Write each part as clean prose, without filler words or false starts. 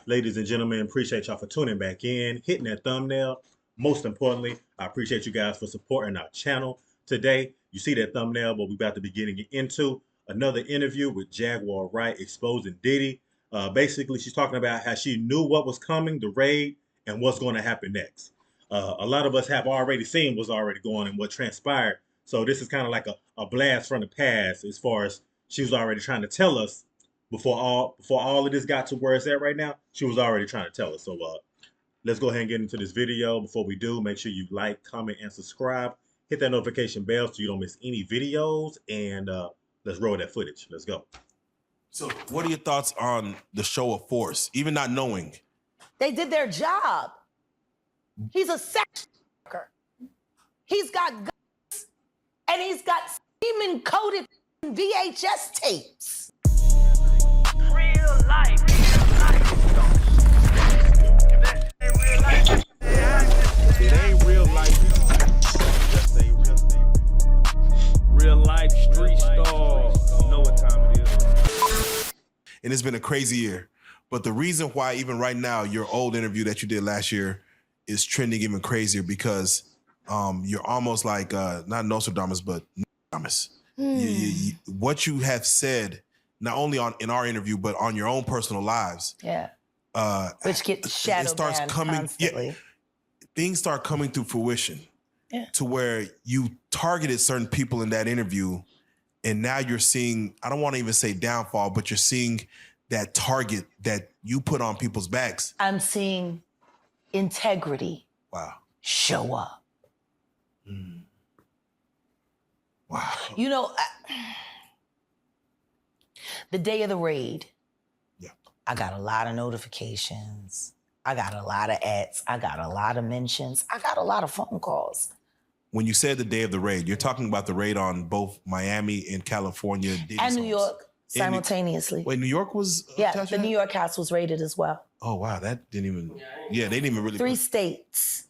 Ladies and gentlemen, appreciate y'all for tuning back in, hitting that thumbnail. Most importantly, I appreciate you guys for supporting our channel. Today, you see that thumbnail, but we're about to be getting into another interview with Jaguar Wright exposing Diddy. Basically, she's talking about how she knew what was coming, the raid, and what's going to happen next. A lot of us have already seen what's already going and what transpired. So this is kind of like a blast from the past as far as she was already trying to tell us before all of this got to where it's at right now. She was already trying to tell us. So let's go ahead and get into this video. Before we do, make sure you like, comment, and subscribe. Hit that notification bell so you don't miss any videos. And let's roll that footage. Let's go. So what are your thoughts on the show of force, even not knowing? They did their job. He's a sex worker. He's got guns, and he's got semen-coated VHS tapes. Real life. It ain't real life. Just say real life street star. You know what time it is. And it's been a crazy year. But the reason why even right now, your old interview that you did last year is trending even crazier because you're almost like, not Nostradamus, but Nostradamus. What you have said, not only in our interview, but on your own personal lives. Yeah. Which gets shadow banned constantly. Yeah, things start coming to fruition to where you targeted certain people in that interview, and now you're seeing, I don't want to even say downfall, but you're seeing that target that you put on people's backs. I'm seeing integrity show up. Wow. You know, the day of the raid, I got a lot of notifications. I got a lot of ads. I got a lot of mentions. I got a lot of phone calls. When you said the day of the raid, you're talking about the raid on both Miami and California. Diddy's and New homes. York simultaneously. Wait, New York was the New York house was raided as well. Oh, wow. That didn't even, they didn't even really. 3 states.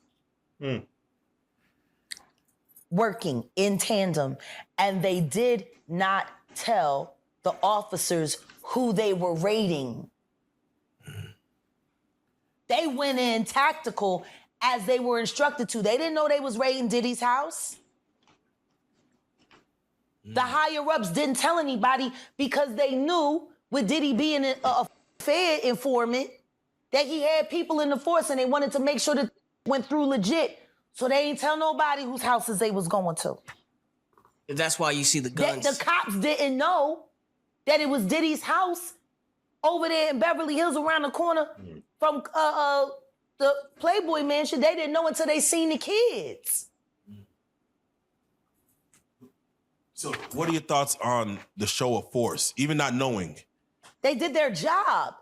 Working in tandem. And they did not tell the officers who they were raiding. They went in tactical as they were instructed to. They didn't know they was raiding Diddy's house. The higher-ups didn't tell anybody because they knew, with Diddy being a Fed informant, that he had people in the force and they wanted to make sure that went through legit. So they ain't tell nobody whose houses they was going to. That's why you see the guns. The cops didn't know that it was Diddy's house over there in Beverly Hills around the corner from the Playboy Mansion. They didn't know until they seen the kids. So what are your thoughts on the show of force, even not knowing? They did their job.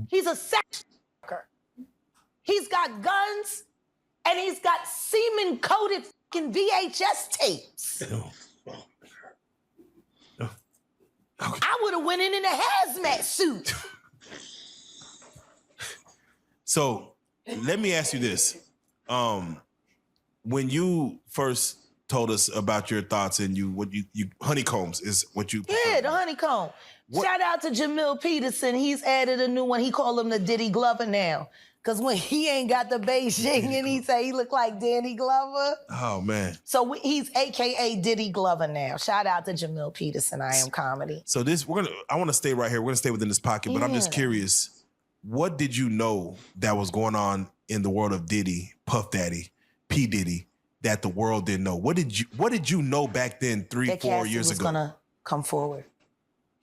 He's a sex worker. He's got guns, and he's got semen-coated fucking VHS tapes. I would have went in a hazmat suit. So let me ask you this. When you first told us about your thoughts and you honeycombs is what you Yeah, the honeycomb. Shout out to Jamil Peterson. He's added a new one. He call him the Diddy Glover now. Cause when he ain't got the Beijing and he say he look like Danny Glover. Oh man. So he's AKA Diddy Glover now. Shout out to Jamil Peterson, I Am Comedy. So I want to stay right here. We're gonna stay within this pocket, but I'm just curious, what did you know that was going on in the world of Diddy, Puff Daddy, P. Diddy, that the world didn't know? What did you know back then, 3-4 years ago? Was gonna come forward.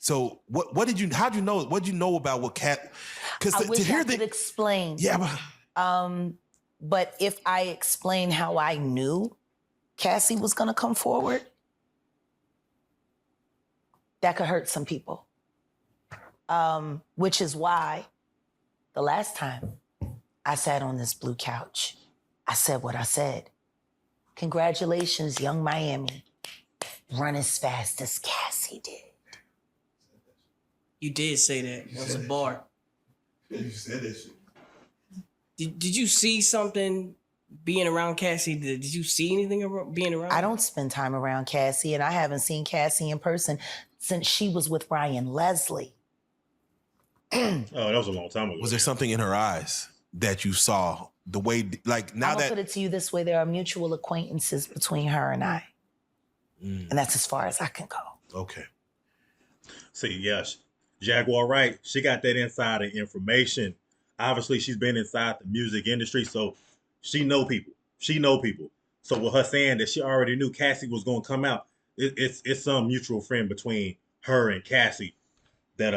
So how'd you know? What'd you know about what Cat? Because to hear I could explain. Yeah. But if I explain how I knew Cassie was gonna come forward, that could hurt some people. Which is why the last time I sat on this blue couch, I said what I said. Congratulations, young Miami. Run as fast as Cassie did. You did say that. That was a bar. You said that shit. Did you see something being around Cassie? Did you see anything being around? I don't spend time around Cassie, and I haven't seen Cassie in person since she was with Ryan Leslie. Oh, that was a long time ago. Was there something in her eyes that you saw? The way, like now I'm gonna that put it to you this way: there are mutual acquaintances between her and I, and that's as far as I can go. okay, See, yes, Jaguar Wright, she got that insider information. Obviously, she's been inside the music industry, so she know people. She know people. So with her saying that she already knew Cassie was gonna come out, it's some mutual friend between her and Cassie that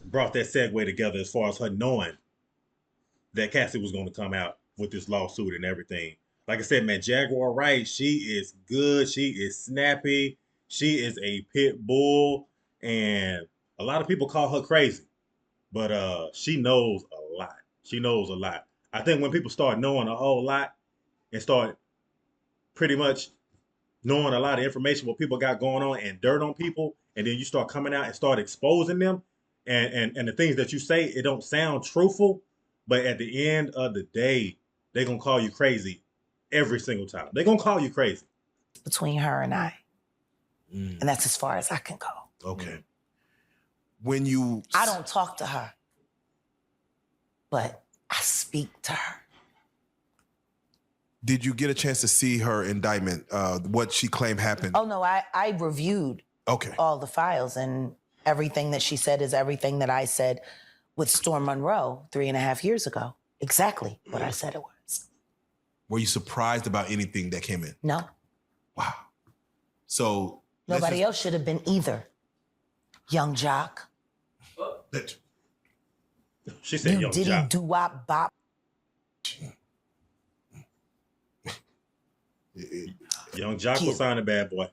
brought that segue together as far as her knowing that Cassie was going to come out with this lawsuit and everything. Like I said, man, Jaguar Wright, she is good. She is snappy. She is a pit bull. And a lot of people call her crazy. But she knows a lot. She knows a lot. I think when people start knowing a whole lot and start pretty much knowing a lot of information, what people got going on and dirt on people, and then you start coming out and start exposing them, and the things that you say, it don't sound truthful, but at the end of the day, they're going to call you crazy every single time. They're going to call you crazy. Between her and I. And that's as far as I can go. okay. When you, I don't talk to her, but I speak to her. did you get a chance to see her indictment? What she claimed happened? Oh, no, I reviewed Okay. all the files, and everything that she said is everything that I said with Storm Monroe 3.5 years ago. Exactly what I said it was. Were you surprised about anything that came in? No, Wow. So nobody else should have been either. Young Jock. She said, You young Diddy job. doo-wop bop. Young Jock was signing bad boy.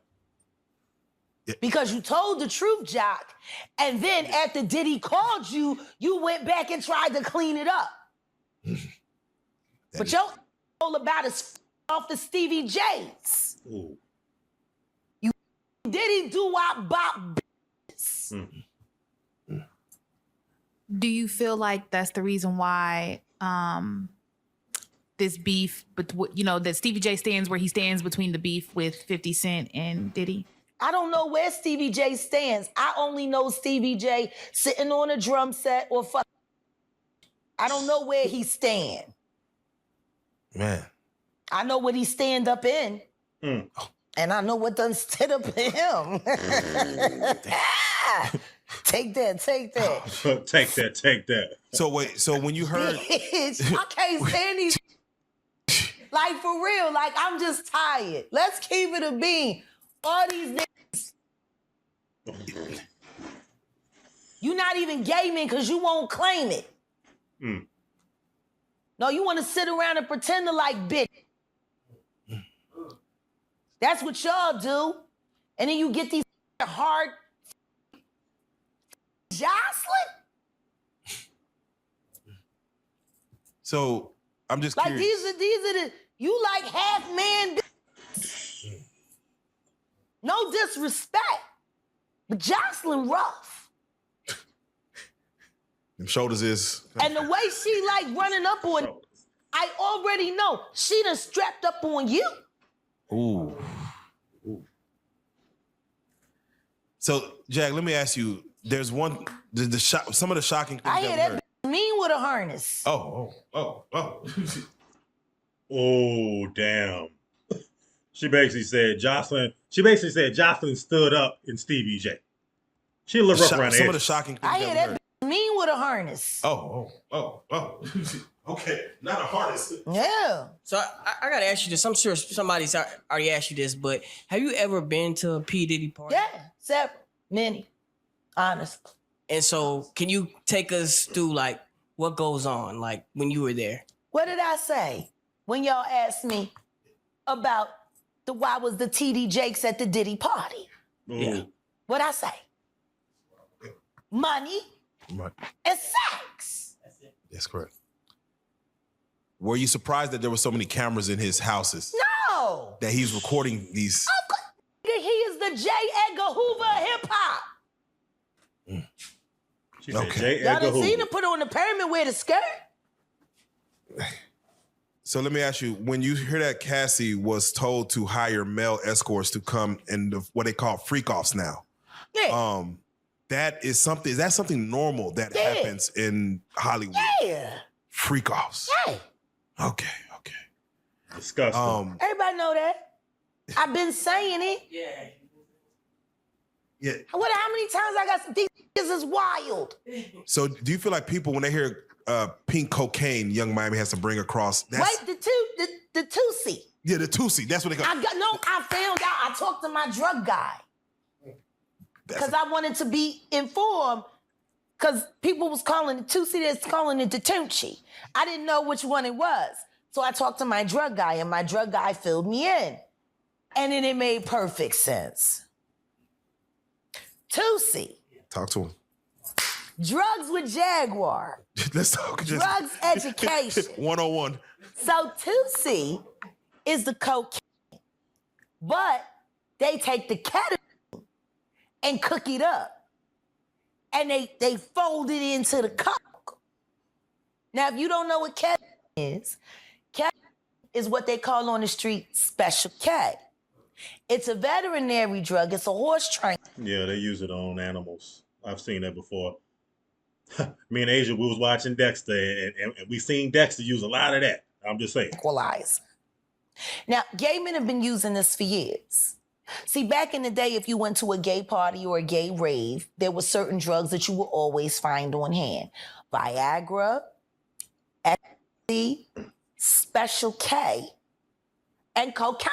Because you told the truth, Jock. And then after Diddy called you, you went back and tried to clean it up. But your all about is off the Stevie J's. Ooh. You Diddy doo-wop bop business. Do you feel like that's the reason why this beef, but that Stevie J stands where he stands between the beef with 50 Cent and Diddy? I don't know where Stevie J stands. I only know Stevie J sitting on a drum set or fuck. I don't know where he stand. Man. I know what he stand up in. And I know what done stood up in him. Take that. Take that. So wait, so when you heard Bitch, I can't stand these. Like, for real, like, I'm just tired. Let's keep it a bean. All these niggas. You not even gaming because you won't claim it. No, you want to sit around and pretend to like bitch. That's what y'all do. And then you get these hard Jocelyn. So I'm just Like curious. these are the you like half man. No disrespect, but Jocelyn rough. Them shoulders is. And the way she like running up on, I already know she done strapped up on you. Ooh. So, Jack, let me ask you. There's one. Some of the shocking things I hear we that heard. bitch mean with a harness. Oh. Oh, damn. She basically said Jocelyn stood up in Stevie J. She a little rough around the Some of the edges. shocking things I hear we that heard. bitch mean with a harness. Oh. Okay, not a harness. Yeah. So I gotta ask you this. I'm sure somebody's already asked you this, but have you ever been to a P. Diddy party? Yeah. Several. Many. Honestly. And so can you take us through like what goes on like when you were there? What did I say when y'all asked me about why was the TD Jakes at the Diddy party? Yeah. What'd I say? Money Right. and sex. That's correct. Were you surprised that there were so many cameras in his houses? No. That he's recording these? He is the J. Edgar Hoover of hip hop. She said, Okay. J. Y'all Edgar done seen Hoover. him put on the pyramid with a skirt? So let me ask you, when you hear that Cassie was told to hire male escorts to come in what they call freak offs now, Yeah. that is something. Is that something normal that happens in Hollywood? Yeah. Freak offs. Right. Okay. Disgusting. Everybody know that. I've been saying it. Yeah. How many times I got these niggas is wild. So do you feel like people, when they hear pink cocaine, Young Miami has to bring across? That's, Wait, the Tusi. Yeah, the Tusi. That's what they call. I found out. I talked to my drug guy because I wanted to be informed. Because people was calling it Tusi, that's calling it the Tunchi. I didn't know which one it was. So I talked to my drug guy, and my drug guy filled me in. And then it made perfect sense. Tusi. Talk to him. Drugs with Jaguar. Let's talk. Drugs education. 101. So Tusi is the cocaine, but they take the ketamine and cook it up. And they fold it into the coke. Now, if you don't know what ketamine is what they call on the street Special K. It's a veterinary drug. It's a horse tranquilizer. Yeah, they use it on animals. I've seen that before. Me and Asia, we was watching Dexter, and we seen Dexter use a lot of that. I'm just saying. Now, gay men have been using this for years. See, back in the day, if you went to a gay party or a gay rave, there were certain drugs that you would always find on hand. Viagra, ecstasy, Special K, and cocaine.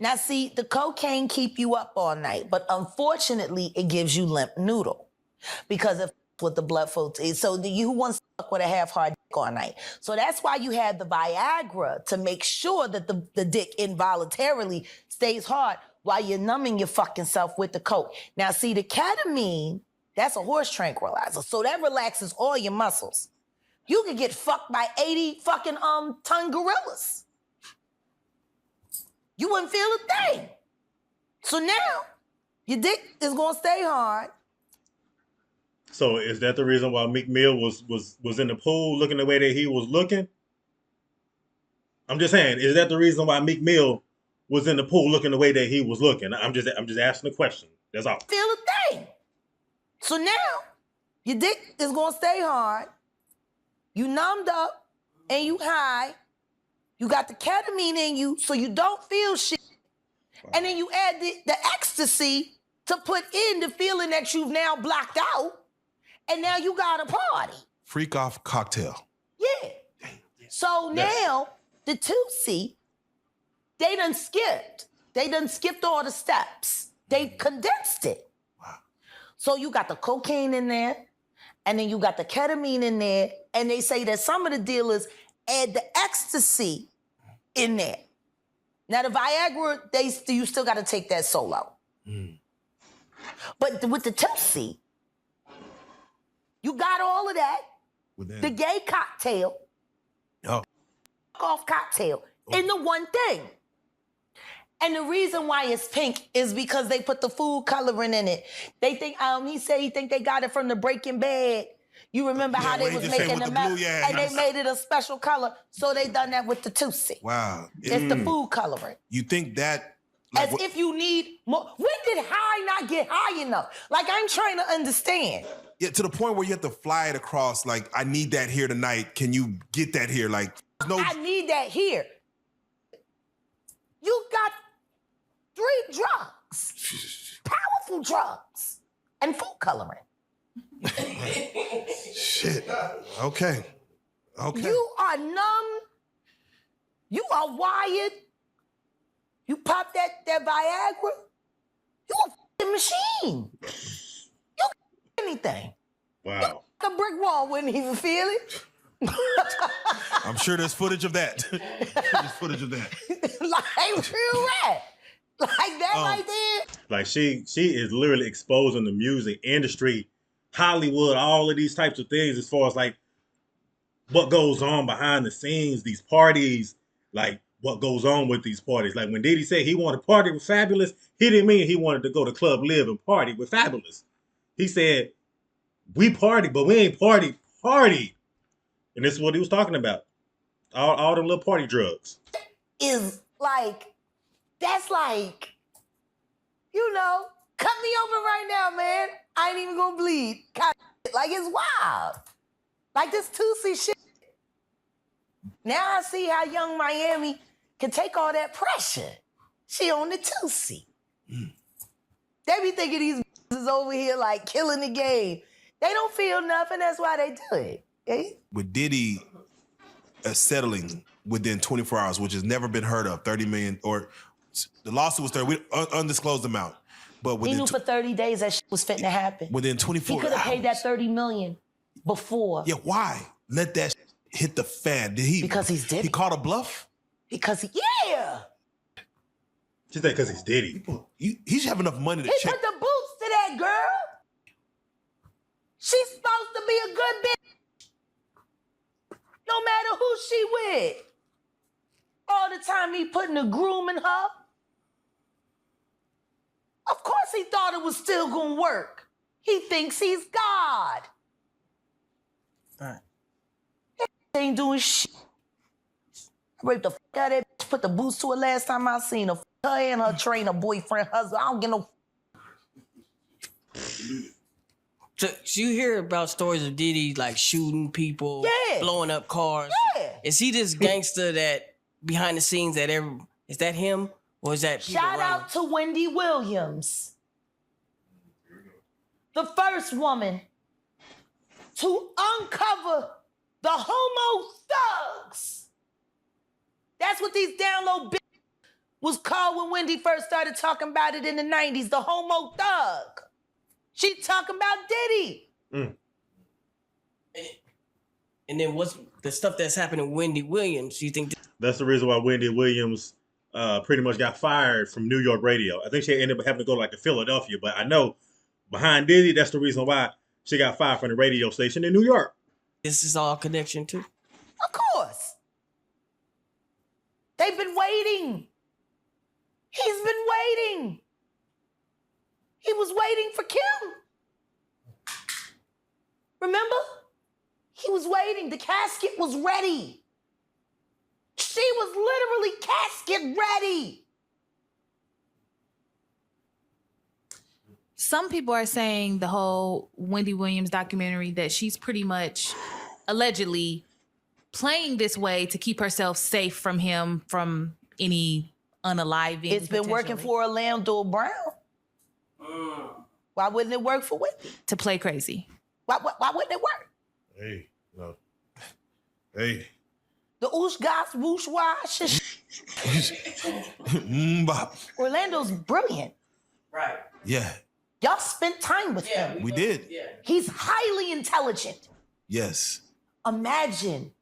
Now, see, the cocaine keep you up all night, but unfortunately, it gives you limp noodle because of what the blood flow is. So you wants to fuck with a half-hard dick all night. So that's why you have the Viagra to make sure that the dick involuntarily stays hard while you're numbing your fucking self with the coke. Now, see, the ketamine, that's a horse tranquilizer. So that relaxes all your muscles. You could get fucked by 80 fucking ton gorillas. You wouldn't feel a thing. So now, your dick is gonna stay hard. So is that the reason why Meek Mill was in the pool looking the way that he was looking? I'm just saying, is that the reason why Meek Mill was in the pool looking the way that he was looking? I'm just asking the question. That's all. Feel a thing. So now, your dick is gonna stay hard. You numbed up and you high. You got the ketamine in you, so you don't feel shit. Wow. And then you add the ecstasy to put in the feeling that you've now blocked out, and now you got a party. Freak off cocktail. Yeah. So now, the Tusi, they done skipped. They done skipped all the steps. They condensed it. Wow. So you got the cocaine in there, and then you got the ketamine in there, and they say that some of the dealers add the ecstasy in there. Now the Viagra, you still got to take that solo. But with the Tusi, you got all of that. The gay cocktail, off cocktail, in the one thing. And the reason why it's pink is because they put the food coloring in it. They think, he said he think they got it from the Breaking Bad. You remember how they was making the map, and they made it a special color, so they done that with the Tusi. Wow. It's the food coloring. You think that... As if you need more. When did high not get high enough? Like, I'm trying to understand. Yeah, to the point where you have to fly it across, like, I need that here tonight. Can you get that here? Like, no... I need that here. You got 3 drugs. Powerful drugs. And food coloring. Shit. Okay. You are numb. You are wired. You pop that Viagra. You a f***ing machine. You can anything. Wow. The brick wall wouldn't even feel it. I'm sure there's footage of that. Like real rap. Like that right there. Like she is literally exposing the music industry, Hollywood, all of these types of things as far as like what goes on behind the scenes, these parties, like what goes on with these parties. Like when Diddy said he wanted to party with Fabulous, he didn't mean he wanted to go to Club Live and party with Fabulous. He said, we party, but we ain't party. And this is what he was talking about. All them little party drugs. Is like, that's like, you know, Cut me open right now, man. I ain't even gonna bleed. God, like it's wild. Like this Tootsie shit. Now I see how young Miami can take all that pressure. She on the Tootsie. They be thinking these is over here like killing the game. They don't feel nothing. That's why they do it. Okay? With Diddy settling within 24 hours, which has never been heard of, 30 million, or the lawsuit was 30, undisclosed amount. But He within knew for 30 days that shit was fitting to happen. within 24 He could have paid that hours. 30 million before. Yeah, why? Let that hit the fan. Did he? Because he's Diddy. He called a bluff? Because yeah. She said because he's Diddy. He should have enough money to He check. put the boots to that girl. She's supposed to be a good bitch. No matter who she with. All the time he putting a groom in her. Of course he thought it was still gonna work. He thinks he's God. Right. He ain't doing shit. Raped the fuck out of that bitch, put the boots to her last time I seen her. Her and her trainer, boyfriend, husband. I don't get no. So you hear about stories of Diddy like shooting people, Yeah. blowing up cars. Yeah. Is he this gangster that behind the scenes that is that him or is that people Shout around out to Wendy Williams, the first woman to uncover the homo thugs. That's what these down low bitches was called when Wendy first started talking about it in the 90s, the homo thug. She talking about Diddy. And then what's the stuff that's happening with Wendy Williams? You think That's the reason why Wendy Williams pretty much got fired from New York radio. I think she ended up having to go like to Philadelphia, but I know behind Diddy, that's the reason why she got fired from the radio station in New York. this is all connection too? Of course. They've been waiting. He's been waiting. He was waiting for Kim. Remember? He was waiting. The casket was ready. She was literally casket ready. Some people are saying the whole Wendy Williams documentary that she's pretty much allegedly playing this way to keep herself safe from him, from any unaliving. It's been working potentially. for Orlando Brown. Why wouldn't it work for Wendy? To play crazy. Why wouldn't it work? Hey, no. Hey. The oosh gosh whoosh wash. Bop. Orlando's brilliant. Right. Yeah, Y'all spent time with him. we did. Yeah. He's highly intelligent. Yes. Imagine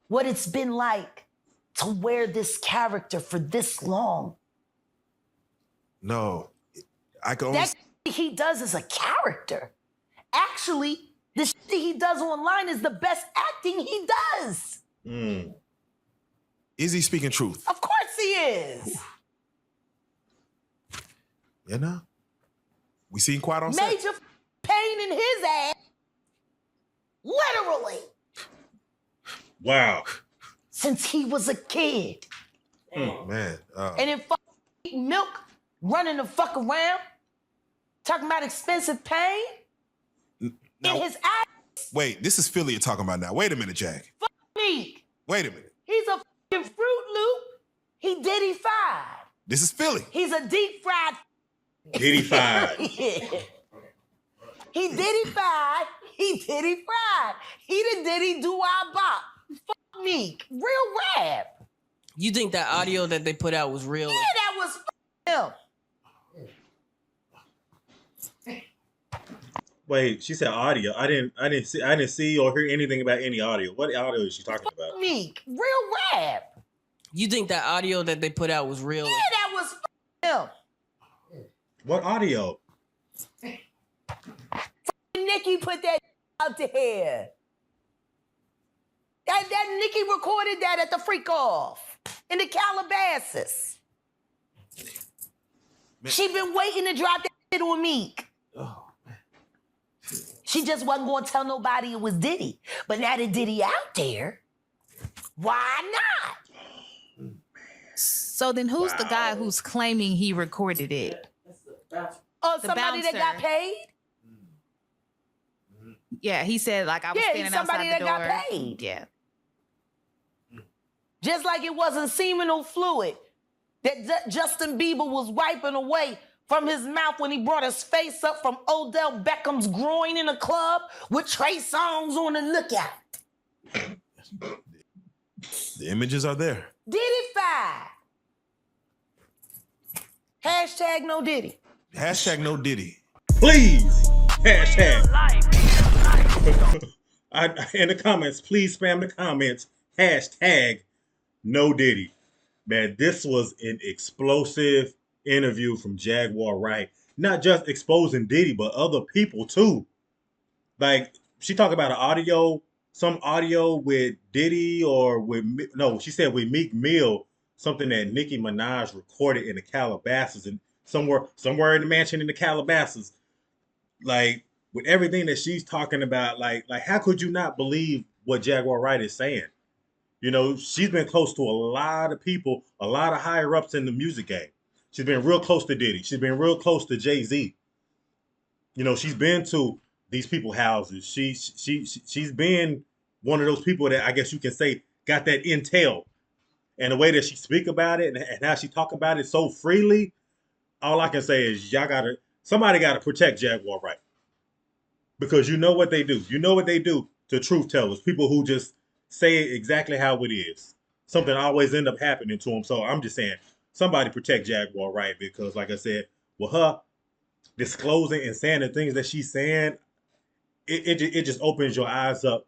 what it's been like to wear this character for this long. No. I can only... That shit he does is a character. Actually, the shit he does online is the best acting he does. Is he speaking truth? Of course he is. You know? We seen Quiet on set. Major pain in his ass. Literally. Wow. Since he was a kid. Man. And then eating milk, running the fuck around, talking about expensive pain Now, in his ass. wait, this is Philly you're talking about now. Wait a minute, Jack. Me. Wait a minute. He's a fucking Fruit Loop. He Diddy-fied. This is Philly. He's a deep fried. Diddy-fied. He Diddy-fied. He Diddy-fried. He the Diddy do our bop. Fuck me. Real rap. You think that audio that they put out was real? Yeah, that was him. Wait, she said audio. I didn't see or hear anything about any audio. What audio is she talking about? Me. Real rap. You think that audio that they put out was real? Yeah, that was him. What audio? Nikki put that out there. That Nikki recorded that at the freak off in the Calabasas. She been waiting to drop that shit on Meek. Oh, man. She just wasn't going to tell nobody it was Diddy. But now that Diddy out there, why not? So then who's the guy who's claiming he recorded it? somebody that got bouncer. paid? Yeah, he said like I was Yeah, standing he's somebody outside the that door. got paid. Yeah. Just like it wasn't seminal fluid that Justin Bieber was wiping away from his mouth when he brought his face up from Odell Beckham's groin in a club with Trey Songz on the lookout. The images are there. Diddy-fied. Hashtag no Diddy. Hashtag no Diddy. Please, hashtag. Real life. In the comments, please spam the comments. Hashtag no Diddy. Man, this was an explosive interview from Jaguar Wright. Not just exposing Diddy, but other people too. Like, she talked about an audio, some audio with Diddy or with, no, she said with Meek Mill, something that Nicki Minaj recorded in the Calabasas and somewhere in the mansion in the Calabasas. Like, with everything that she's talking about, like how could you not believe what Jaguar Wright is saying? You know, she's been close to a lot of people, a lot of higher ups in the music game. She's been real close to Diddy. She's been real close to Jay-Z. You know, she's been to these people's houses. She's been one of those people that I guess you can say got that intel. And the way that she speak about it and how she talk about it so freely, all I can say is somebody gotta protect Jaguar Wright. Because you know what they do. You know what they do to truth tellers, people who just say it exactly how it is. Something always end up happening to them. So I'm just saying, somebody protect Jaguar Wright because, like I said, with her disclosing and saying the things that she's saying, it just opens your eyes up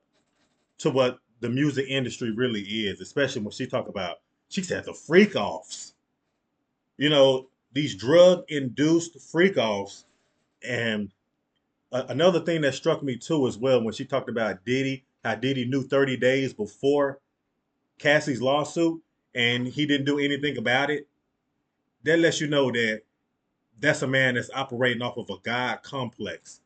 to what the music industry really is, especially when she said the freak offs. You know, these drug-induced freak offs. And another thing that struck me too as well when she talked about Diddy, how Diddy knew 30 days before Cassie's lawsuit and he didn't do anything about it. That lets you know that that's a man that's operating off of a God complex.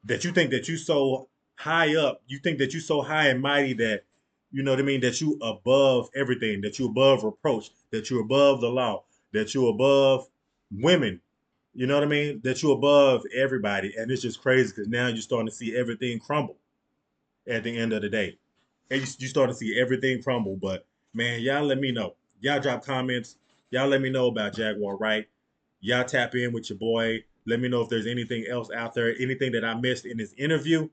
That you think that you so high up, you think that you so high and mighty that, you know what I mean, that you above everything, that you above reproach, that you're above the law, that you're above women, you know what I mean, that you're above everybody. And it's just crazy because now you're starting to see everything crumble at the end of the day. And you start to see everything crumble. But man, y'all let me know. Y'all drop comments. Y'all let me know about Jaguar Wright. Y'all tap in with your boy. Let me know if there's anything else out there, anything that I missed in this interview.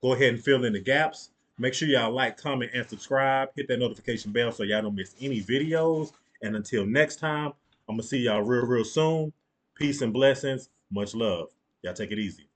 Go ahead and fill in the gaps. Make sure y'all like, comment, and subscribe. Hit that notification bell so y'all don't miss any videos. And until next time, I'm going to see y'all real soon. Peace and blessings. Much love. Y'all take it easy.